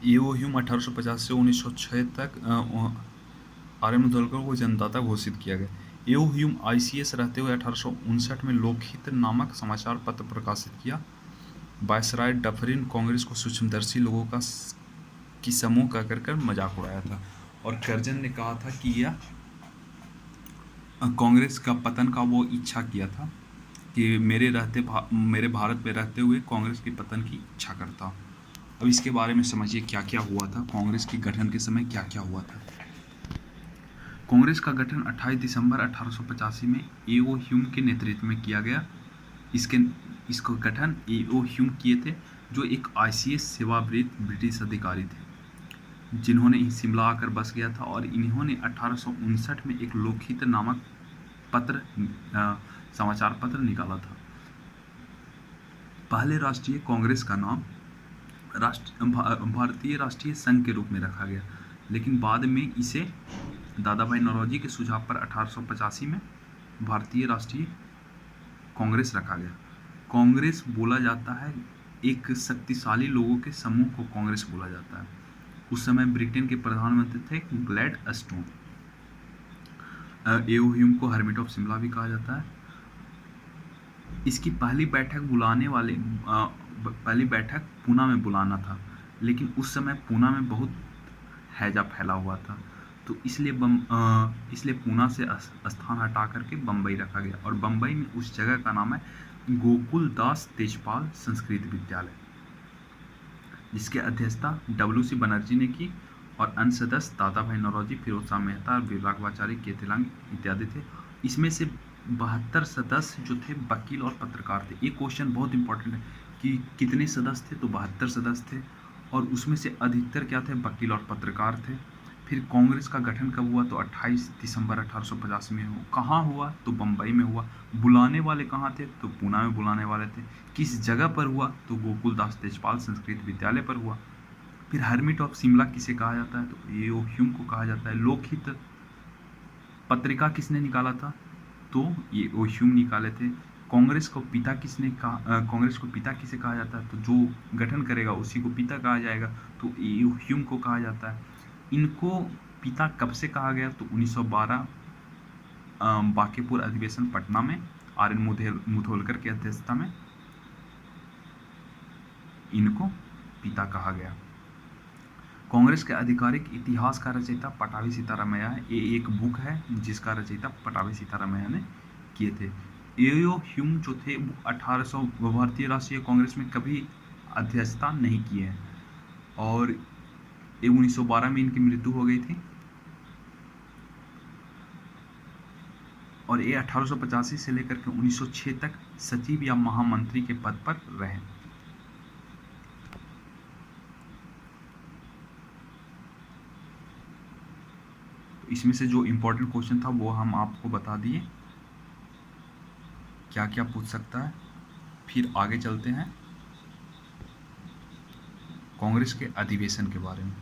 EO Hume 1850 से 1906 तक आर्यन मुतलकर को जनदाता घोषित किया गया। ईओ ह्यूम आईसीएस रहते हुए 1859 में लोकहित नामक समाचार पत्र प्रकाशित किया। वायसराय डफरिन कांग्रेस को सूक्ष्मदर्शी लोगों की समूह कहकर मजाक उड़ाया था, और कर्जन ने कहा था कि यह कांग्रेस का पतन का वो इच्छा किया था कि मेरे भारत में रहते हुए कांग्रेस के पतन की इच्छा करता। अब इसके बारे में समझिए क्या क्या हुआ था, कांग्रेस के गठन के समय क्या क्या हुआ था। कांग्रेस का गठन 28 दिसंबर 1885 में ईओ ह्यूम के नेतृत्व में किया गया। इसका गठन ईओ ह्यूम किए थे, जो एक आईसीएस सेवावृत्त ब्रिटिश अधिकारी थे जिन्होंने शिमला आकर बस गया था, और इन्होंने 1859 में एक लोकहित नामक समाचार पत्र निकाला था। पहले राष्ट्रीय कांग्रेस का नाम भारतीय राष्ट्रीय संघ के रूप में रखा गया, लेकिन बाद में इसे दादा भाई नौरोजी के सुझाव पर 1885 में भारतीय राष्ट्रीय कांग्रेस रखा गया। कांग्रेस बोला जाता है, एक शक्तिशाली लोगों के समूह को कांग्रेस बोला जाता है। उस समय ब्रिटेन के प्रधानमंत्री थे ग्लैडस्टोन। ईओ ह्यूम को हर्मिट ऑफ शिमला भी कहा जाता है। इसकी पहली बैठक पूना में बुलाना था, लेकिन उस समय पूना में बहुत हैजा फैला हुआ था, तो इसलिए पूना से स्थान हटा करके बम्बई रखा गया, और बम्बई में उस जगह का नाम है गोकुल दास तेजपाल संस्कृत विद्यालय, जिसकी अध्यक्षता डब्ल्यू.सी. बनर्जी ने की, और अन्य सदस्य दादा भाई नौरोजी, फिरोज शाह मेहता, वीरराघवाचारी, केतिलांग इत्यादि थे। इसमें से 72 सदस्य जो थे वकील और पत्रकार थे। ये क्वेश्चन बहुत इंपॉर्टेंट है कि कितने सदस्य थे, तो 72 सदस्य थे, और उसमें से अधिकतर क्या थे, वकील और पत्रकार थे। फिर कांग्रेस का गठन कब हुआ, तो 28 दिसंबर 1885 में हुआ। कहाँ हुआ, तो बम्बई में हुआ। बुलाने वाले कहाँ थे, तो पूना में बुलाने वाले थे। किस जगह पर हुआ, तो गोकुल दास तेजपाल संस्कृत विद्यालय पर हुआ। फिर हर्मिट ऑफ शिमला किसे कहा जाता है, तो ईओ ह्यूम को कहा जाता है। लोकहित पत्रिका किसने निकाला था, तो ईओ ह्यूम निकाले थे। कांग्रेस को पिता किसे कहा जाता है, तो जो गठन करेगा उसी को पिता कहा जाएगा, तो ईओ ह्यूम को कहा जाता है। इनको पिता कब से कहा गया, तो 1912 बांकीपुर अधिवेशन पटना में आर्यन मुतोलकर की अध्यक्षता में इनको पिता कहा गया। कांग्रेस के आधिकारिक इतिहास का रचयिता पटाभी सीतारामैया है। ये एक बुक है जिसका रचयिता पटाभी सीतारामैया ने किए थे। ईओ ह्यूम जो थे वो 1800 भारतीय राष्ट्रीय कांग्रेस में कभी अध्यक्षता नहीं किए हैं, और 1912 में इनकी मृत्यु हो गई थी, और ये 1885 से लेकर के 1906 तक सचिव या महामंत्री के पद पर रहे। इसमें से जो इम्पोर्टेंट क्वेश्चन था वो हम आपको बता दिए, क्या क्या पूछ सकता है। फिर आगे चलते हैं कांग्रेस के अधिवेशन के बारे में।